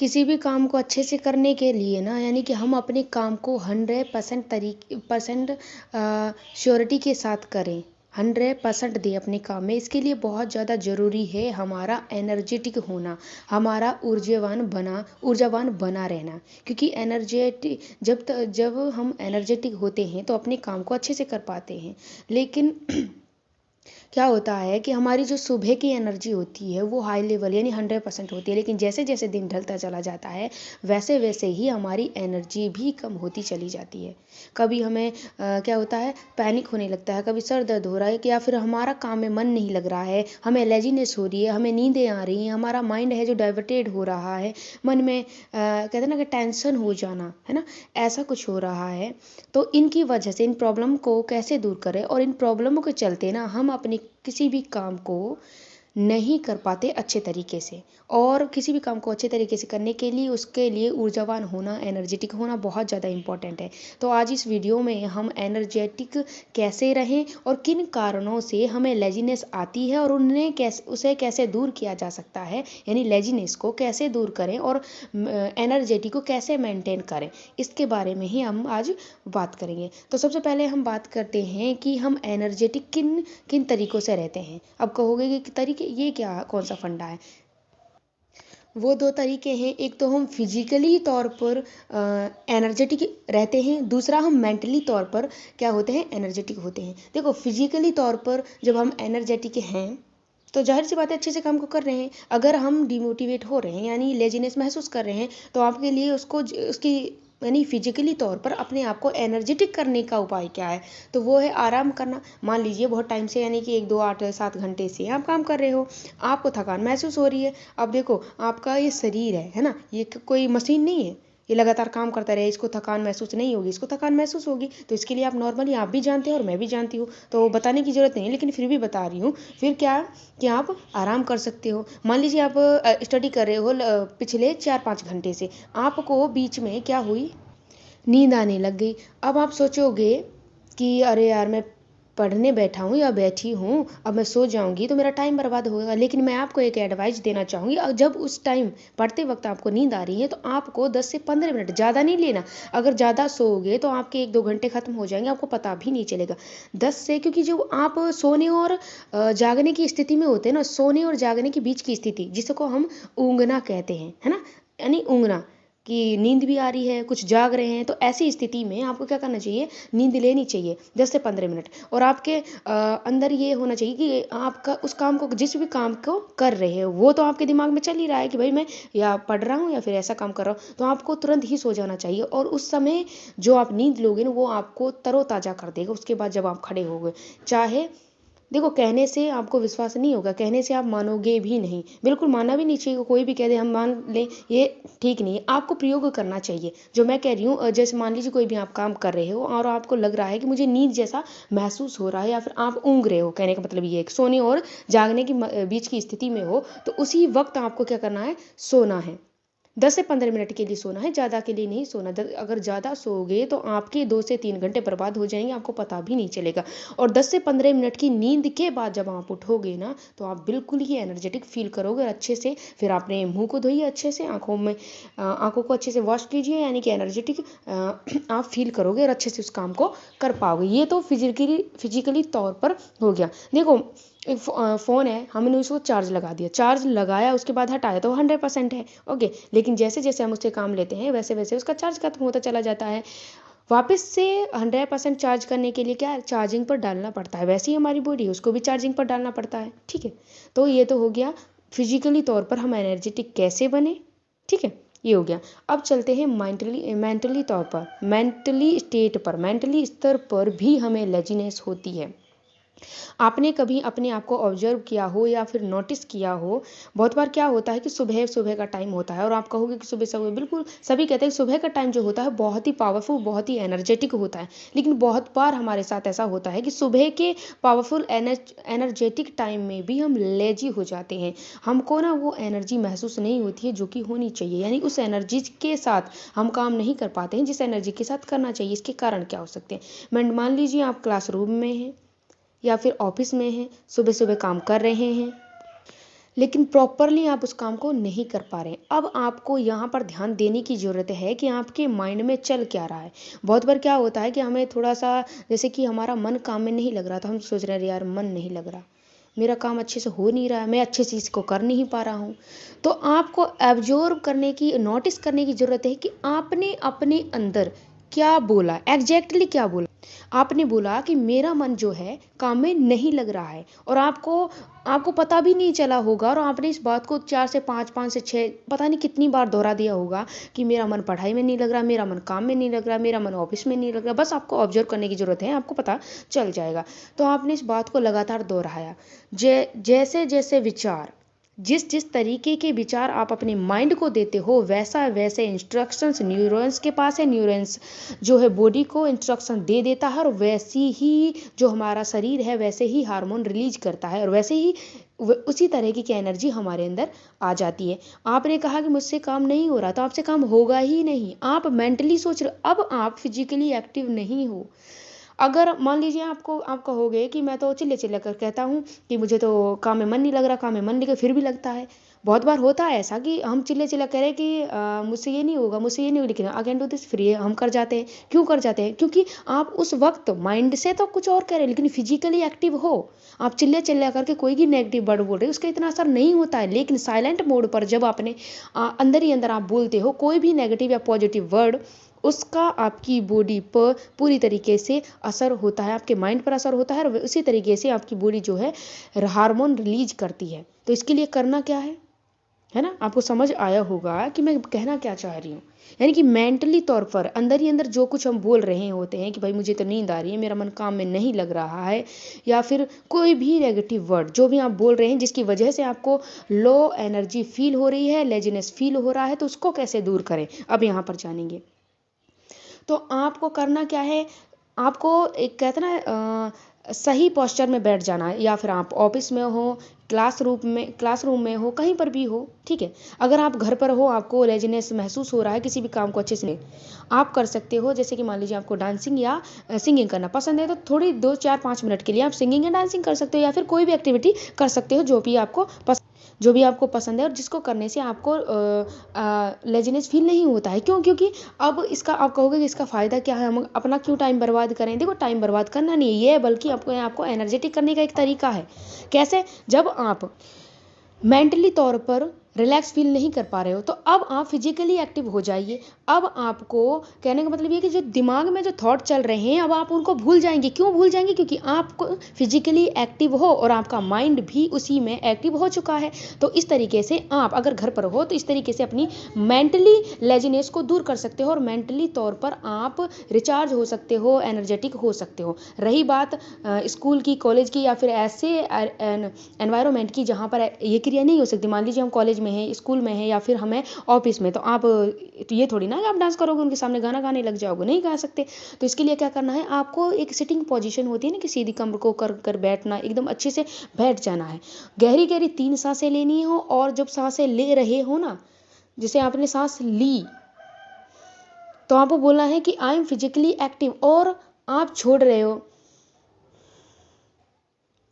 किसी भी काम को अच्छे से करने के लिए ना यानी कि हम अपने काम को 100% श्योरिटी के साथ करें, 100% दें अपने काम में। इसके लिए बहुत ज़्यादा ज़रूरी है हमारा एनर्जेटिक होना, हमारा ऊर्जावान बना रहना। क्योंकि जब हम एनर्जेटिक होते हैं तो अपने काम को अच्छे से कर पाते हैं। लेकिन क्या होता है कि हमारी जो सुबह की एनर्जी होती है वो हाई लेवल यानी 100% होती है, लेकिन जैसे जैसे दिन ढलता चला जाता है वैसे वैसे ही हमारी एनर्जी भी कम होती चली जाती है। कभी हमें क्या होता है, पैनिक होने लगता है, कभी सर दर्द हो रहा है, या फिर हमारा काम में मन नहीं लग रहा है, हमें लेजीनेस हो रही है, हमें नींदें आ रही हैं, हमारा माइंड है जो डाइवर्टेड हो रहा है, मन में कहते हैं ना कि टेंशन हो जाना, है ना, ऐसा कुछ हो रहा है। तो इनकी वजह से इन प्रॉब्लम को कैसे दूर करें, और इन प्रॉब्लमों के चलते ना हम अपने किसी भी काम को नहीं कर पाते अच्छे तरीके से। और किसी भी काम को अच्छे तरीके से करने के लिए उसके लिए ऊर्जावान होना, एनर्जेटिक होना बहुत ज़्यादा इम्पॉर्टेंट है। तो आज इस वीडियो में हम एनर्जेटिक कैसे रहें और किन कारणों से हमें लेजीनेस आती है और उसे कैसे दूर किया जा सकता है, यानी लेजीनेस को कैसे दूर करें और एनर्जेटिक को कैसे मेंटेन करें, इसके बारे में ही हम आज बात करेंगे। तो सबसे पहले हम बात करते हैं कि हम एनर्जेटिक किन किन तरीक़ों से रहते हैं। अब कहोगे कि तरीके ये क्या, कौन सा फंडा है? वो 2 तरीके हैं, एक तो हम फिजिकली तौर पर एनर्जेटिक रहते हैं, दूसरा हम मेंटली तौर पर क्या होते हैं, एनर्जेटिक होते हैं। देखो, फिजिकली तौर पर जब हम एनर्जेटिक हैं तो जाहिर सी बात है अच्छे से काम को कर रहे हैं। अगर हम डिमोटिवेट हो रहे हैं यानी लेजीनेस महसूस कर रहे हैं तो आपके लिए उसकी यानी फिजिकली तौर पर अपने आप को एनर्जेटिक करने का उपाय क्या है, तो वो है आराम करना। मान लीजिए बहुत टाइम से यानी कि 1 2 8 7 घंटे से आप काम कर रहे हो, आपको थकान महसूस हो रही है। अब देखो, आपका ये शरीर है ना, ये कोई मशीन नहीं है, ये लगातार काम करता रहे, इसको थकान महसूस नहीं होगी, इसको थकान महसूस होगी। तो इसके लिए आप नॉर्मली, आप भी जानते हो और मैं भी जानती हूँ, तो बताने की ज़रूरत नहीं है, लेकिन फिर भी बता रही हूँ। फिर क्या कि आप आराम कर सकते हो। मान लीजिए आप स्टडी कर रहे हो पिछले 4 5 घंटे से, आपको बीच में क्या हुई, नींद आने लग गई। अब आप सोचोगे कि अरे यार, मैं पढ़ने बैठा हूँ या बैठी हूँ, अब मैं सो जाऊँगी तो मेरा टाइम बर्बाद होगा। लेकिन मैं आपको एक एडवाइस देना चाहूँगी, जब उस टाइम पढ़ते वक्त आपको नींद आ रही है तो आपको 10 से 15 मिनट, ज़्यादा नहीं लेना। अगर ज़्यादा सोओगे तो आपके 1 2 घंटे खत्म हो जाएंगे, आपको पता भी नहीं चलेगा। 10 से, क्योंकि जो आप सोने और जागने की स्थिति में होते हैं ना, सोने और जागने के बीच की स्थिति जिसको हम ऊँघना कहते हैं, है ना, यानी ऊँघना, कि नींद भी आ रही है, कुछ जाग रहे हैं, तो ऐसी स्थिति में आपको क्या करना चाहिए, नींद लेनी चाहिए 10 से 15 मिनट। और आपके अंदर ये होना चाहिए कि आपका उस काम को, जिस भी काम को कर रहे हो, वो तो आपके दिमाग में चल ही रहा है कि भाई मैं या पढ़ रहा हूँ या फिर ऐसा काम कर रहा हूँ, तो आपको तुरंत ही सो जाना चाहिए। और उस समय जो आप नींद लोगे ना वो आपको तरोताज़ा कर देगा। उसके बाद जब आप खड़े हो गए, चाहे देखो, कहने से आपको विश्वास नहीं होगा, कहने से आप मानोगे भी नहीं, बिल्कुल मानना भी नहीं चाहिए। कोई भी कह दे हम मान लें, ये ठीक नहीं है। आपको प्रयोग करना चाहिए जो मैं कह रही हूँ। जैसे मान लीजिए कोई भी आप काम कर रहे हो और आपको लग रहा है कि मुझे नींद जैसा महसूस हो रहा है, या फिर आप ऊँघ रहे हो, कहने का मतलब ये है कि सोने और जागने की बीच की स्थिति में हो, तो उसी वक्त आपको क्या करना है, सोना है। 10 से 15 मिनट के लिए सोना है, ज़्यादा के लिए नहीं सोना। अगर ज़्यादा सोओगे तो आपके 2 से 3 घंटे बर्बाद हो जाएंगे, आपको पता भी नहीं चलेगा। और 10 से 15 मिनट की नींद के बाद जब आप उठोगे ना तो आप बिल्कुल ही एनर्जेटिक फील करोगे। और अच्छे से फिर अपने मुंह को धोइए, अच्छे से आँखों को अच्छे से वॉश कीजिए, यानी कि एनर्जेटिक आप फील करोगे और अच्छे से उस काम को कर पाओगे। ये तो फिजिकली तौर पर हो गया। देखो, एक फ़ोन है, हमने उसको चार्ज लगा दिया, चार्ज लगाया उसके बाद हटाया तो 100% है, ओके। लेकिन जैसे जैसे हम उससे काम लेते हैं वैसे वैसे उसका चार्ज खत्म होता चला जाता है। वापस से 100% चार्ज करने के लिए क्या है, चार्जिंग पर डालना पड़ता है। वैसे ही हमारी बॉडी है, उसको भी चार्जिंग पर डालना पड़ता है, ठीक है। तो ये तो हो गया फिजिकली तौर पर हम एनर्जेटिक कैसे बने, ठीक है, ये हो गया। अब चलते हैं मेंटली तौर पर, मेंटली स्टेट पर, मेंटली स्तर पर भी हमें लेजीनेस होती है। आपने कभी अपने आप को ऑब्जर्व किया हो या फिर नोटिस किया हो, बहुत बार क्या होता है कि सुबह सुबह का टाइम होता है और आप कहोगे कि सुबह सुबह, बिल्कुल सभी कहते हैं कि सुबह का टाइम जो होता है बहुत ही पावरफुल, बहुत ही एनर्जेटिक होता है। लेकिन बहुत बार हमारे साथ ऐसा होता है कि सुबह के पावरफुल एनर्जेटिक टाइम में भी हम लेजी हो जाते हैं। हमको ना वो एनर्जी महसूस नहीं होती है जो कि होनी चाहिए, यानी उस एनर्जी के साथ हम काम नहीं कर पाते हैं जिस एनर्जी के साथ करना चाहिए। इसके कारण क्या हो सकते हैं, मान लीजिए आप क्लासरूम में हैं या फिर ऑफिस में हैं, सुबह सुबह काम कर रहे हैं, लेकिन प्रॉपरली आप उस काम को नहीं कर पा रहे हैं। अब आपको यहाँ पर ध्यान देने की ज़रूरत है कि आपके माइंड में चल क्या रहा है। बहुत बार क्या होता है कि हमें थोड़ा-सा, जैसे कि हमारा मन काम में नहीं लग रहा, तो हम सोच रहे हैं, अरे यार मन नहीं लग रहा, मेरा काम अच्छे से हो नहीं रहा है, मैं अच्छे से इसको कर नहीं पा रहा हूँ। तो आपको ऑब्ज़र्व करने की, नोटिस करने की ज़रूरत है कि आपने अपने अंदर क्या बोला, एग्ज़ैक्टली क्या बोला। आपने बोला कि मेरा मन जो है काम में नहीं लग रहा है, और आपको आपको पता भी नहीं चला होगा, और आपने इस बात को 4 से 5, 5 से 6 पता नहीं कितनी बार दोहरा दिया होगा कि मेरा मन पढ़ाई में नहीं लग रहा, मेरा मन काम में नहीं लग रहा, मेरा मन ऑफिस में नहीं लग रहा। बस आपको ऑब्जर्व करने की ज़रूरत है, आपको पता चल जाएगा। तो आपने इस बात को लगातार दोहराया। जैसे जैसे विचार, जिस जिस तरीके के विचार आप अपने माइंड को देते हो, वैसा वैसे इंस्ट्रक्शंस न्यूरॉन्स के पास है, न्यूरॉन्स जो है बॉडी को इंस्ट्रक्शन दे देता है, और वैसी ही जो हमारा शरीर है वैसे ही हार्मोन रिलीज करता है, और वैसे ही उसी तरह की एनर्जी हमारे अंदर आ जाती है। आपने कहा कि मुझसे काम नहीं हो रहा, तो आपसे काम होगा ही नहीं। आप मेंटली सोच रहे, अब आप फिजिकली एक्टिव नहीं हो। अगर मान लीजिए आप कहोगे कि मैं तो चिल्ले चिल्ले कर कहता हूँ कि मुझे तो काम में मन नहीं लग रहा, काम में मन नहीं लग, फिर भी लगता है। बहुत बार होता है ऐसा कि हम चिल्ले चिल्ला कह रहे हैं कि मुझसे ये नहीं होगा, मुझसे ये नहीं होगा, लेकिन आई कैन डू दिस, फिर ये हम कर जाते हैं। क्यों कर जाते हैं? क्योंकि आप उस वक्त माइंड से तो कुछ और कह रहे हैं, लेकिन फिजिकली एक्टिव हो। आप चिल्ले चिल्ला करके कोई भी नेगेटिव वर्ड बोल रहे हो, उसका इतना असर नहीं होता है। लेकिन साइलेंट मोड पर जब आपने अंदर ही अंदर आप बोलते हो कोई भी नेगेटिव या पॉजिटिव वर्ड, उसका आपकी बॉडी पर पूरी तरीके से असर होता है, आपके माइंड पर असर होता है, और उसी तरीके से आपकी बॉडी जो है हार्मोन रिलीज करती है। तो इसके लिए करना क्या है ना? आपको समझ आया होगा कि मैं कहना क्या चाह रही हूँ। यानी कि मेंटली तौर पर अंदर ही अंदर जो कुछ हम बोल रहे होते हैं कि भाई मुझे तो नींद आ रही है, मेरा मन काम में नहीं लग रहा है, या फिर कोई भी नेगेटिव वर्ड जो भी आप बोल रहे हैं जिसकी वजह से आपको लो एनर्जी फील हो रही है, लेजीनेस फील हो रहा है, तो उसको कैसे दूर करें, अब यहाँ पर जानेंगे। तो आपको करना क्या है, आपको एक कहते हैं ना सही पोस्चर में बैठ जाना है, या फिर आप ऑफिस में हो, क्लासरूम में हो, कहीं पर भी हो, ठीक है। अगर आप घर पर हो, आपको लेजीनेस महसूस हो रहा है, किसी भी काम को अच्छे से नहीं, आप कर सकते हो। जैसे कि मान लीजिए आपको डांसिंग या सिंगिंग करना पसंद है, तो थोड़ी 2 4 5 मिनट के लिए आप सिंगिंग या डांसिंग कर सकते हो, या फिर कोई भी एक्टिविटी कर सकते हो जो भी आपको पसंद है, और जिसको करने से आपको लेजीनेस फील नहीं होता है। क्यों? क्योंकि अब इसका आप कहोगे कि इसका फ़ायदा क्या है, हम अपना क्यों टाइम बर्बाद करें। देखो, टाइम बर्बाद करना नहीं है ये, बल्कि आपको एनर्जेटिक करने का एक तरीका है। कैसे? जब आप मेंटली तौर पर रिलैक्स फील नहीं कर पा रहे हो, तो अब आप फिजिकली एक्टिव हो जाइए। अब आपको कहने का मतलब ये कि जो दिमाग में जो थॉट चल रहे हैं, अब आप उनको भूल जाएंगे। क्यों भूल जाएंगे? क्योंकि आप फिजिकली एक्टिव हो, और आपका माइंड भी उसी में एक्टिव हो चुका है। तो इस तरीके से आप अगर घर पर हो, तो इस तरीके से अपनी मेंटली लेजीनेस को दूर कर सकते हो, और मेंटली तौर पर आप रिचार्ज हो सकते हो, एनर्जेटिक हो सकते हो। रही बात स्कूल की, कॉलेज की, या फिर ऐसे एनवायरनमेंट की जहाँ पर ये क्रिया नहीं हो सकती। मान लीजिए हम कॉलेज में हैं, स्कूल में हैं, या फिर हमें ऑफिस में, तो आप ये थोड़ी ना कि आप डांस करोगे, उनके सामने गाना गाने लग जाओगे, नहीं गा सकते। तो इसके लिए क्या करना है, आपको एक सिटिंग पोजीशन होती है ना, कि सीधी कमर को कर कर बैठना, एकदम अच्छे से बैठ जाना है। गहरी गहरी 3 सांसें लेनी हो, और जब सांसें ले रहे हो ना, जैसे आपने सांस ली, तो आपको बोलना है कि आई एम फिजिकली एक्टिव, और आप छोड़ रहे हो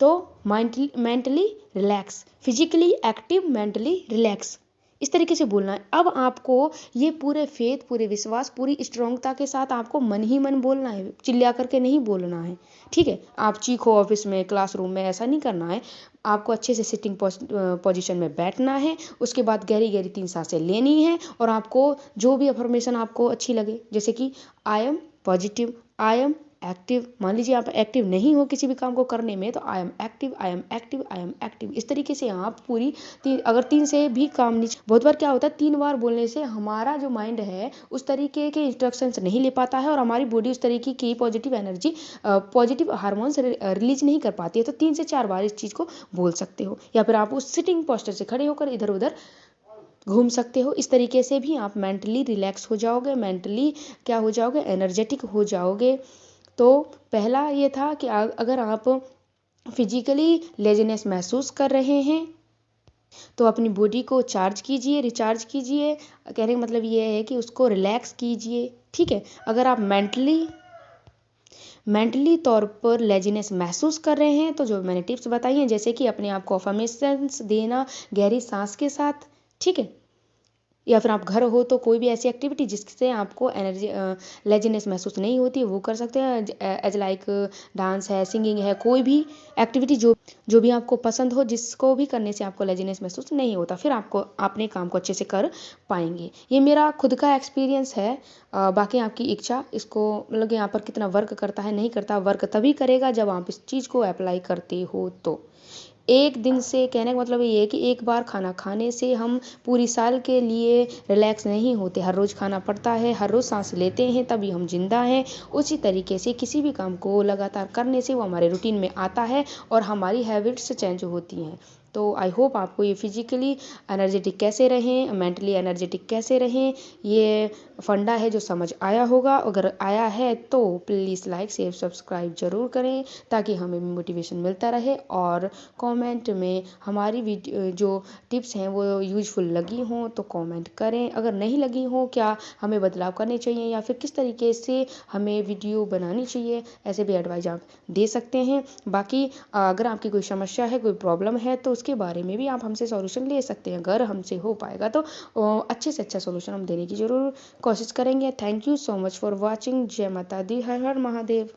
तो mentally relax, physically active, mentally relax, इस तरीके से बोलना है। अब आपको ये पूरे फेथ, पूरे विश्वास, पूरी स्ट्रांगता के साथ आपको मन ही मन बोलना है, चिल्ला करके नहीं बोलना है, ठीक है। आप चीखो ऑफिस में, क्लासरूम में, ऐसा नहीं करना है। आपको अच्छे से सिटिंग पोजीशन में बैठना है। उसके बाद गहरी गहरी 3 सांसें लेनी है, और आपको जो भी अफर्मेशन आपको अच्छी लगे, जैसे कि I am positive, I am active. मान लीजिए आप एक्टिव नहीं हो किसी भी काम को करने में, तो I am active, I am active, I am active, इस तरीके से आप पूरी अगर 3 से भी काम नहीं, बहुत बार क्या होता है 3 बार बोलने से हमारा जो माइंड है उस तरीके के इंस्ट्रक्शंस नहीं ले पाता है, और हमारी बॉडी उस तरीके की positive energy, positive hormones release नहीं कर पाती है। तो 3 से 4 बार इस चीज़ को बोल सकते हो, या फिर आप उस सिटिंग पोस्चर से खड़े होकर इधर उधर घूम सकते हो। इस तरीके से भी आप मेंटली रिलैक्स हो जाओगे, मेंटली क्या हो जाओगे, एनर्जेटिक हो जाओगे। तो पहला ये था कि अगर आप फिजिकली लेजीनेस महसूस कर रहे हैं, तो अपनी बॉडी को चार्ज कीजिए, रिचार्ज कीजिए। कहने का मतलब ये है कि उसको रिलैक्स कीजिए, ठीक है। अगर आप मेंटली तौर पर लेजीनेस महसूस कर रहे हैं तो जो मैंने टिप्स बताई हैं, जैसे कि अपने आप को अफर्मेशंस देना गहरी सांस के साथ, ठीक है, या फिर आप घर हो तो कोई भी ऐसी एक्टिविटी जिससे आपको एनर्जी लेजीनेस महसूस नहीं होती वो कर सकते हैं, एज लाइक डांस है, सिंगिंग है, कोई भी एक्टिविटी जो जो भी आपको पसंद हो, जिसको भी करने से आपको लेजीनेस महसूस नहीं होता, फिर आपको अपने काम को अच्छे से कर पाएंगे। ये मेरा खुद का एक्सपीरियंस है। बाकी आपकी इच्छा इसको मतलब यहाँ पर कितना वर्क करता है नहीं करता, वर्क तभी करेगा जब आप इस चीज़ को अप्लाई करते हो। तो एक दिन से कहने का मतलब ये है कि एक बार खाना खाने से हम पूरी साल के लिए रिलैक्स नहीं होते, हर रोज़ खाना पड़ता है, हर रोज़ सांस लेते हैं तभी हम जिंदा हैं। उसी तरीके से किसी भी काम को लगातार करने से वो हमारे रूटीन में आता है और हमारी हैबिट्स चेंज होती हैं। तो आई होप आपको ये फिजिकली एनर्जेटिक कैसे रहें, मेंटली एनर्जेटिक कैसे रहें, ये फंडा है जो समझ आया होगा। अगर आया है तो प्लीज़ लाइक शेयर सब्सक्राइब ज़रूर करें ताकि हमें भी मोटिवेशन मिलता रहे, और कमेंट में हमारी वीडियो जो टिप्स हैं वो यूज़फुल लगी हों तो कमेंट करें, अगर नहीं लगी हों क्या हमें बदलाव करने चाहिए या फिर किस तरीके से हमें वीडियो बनानी चाहिए, ऐसे भी एडवाइस आप दे सकते हैं। बाकी अगर आपकी कोई समस्या है, कोई प्रॉब्लम है तो उसके बारे में भी आप हमसे सॉल्यूशन ले सकते हैं। अगर हमसे हो पाएगा तो अच्छे से अच्छा सॉल्यूशन हम देने की ज़रूर कोशिश करेंगे। Thank you so much for watching. जय माता दी, हर हर महादेव।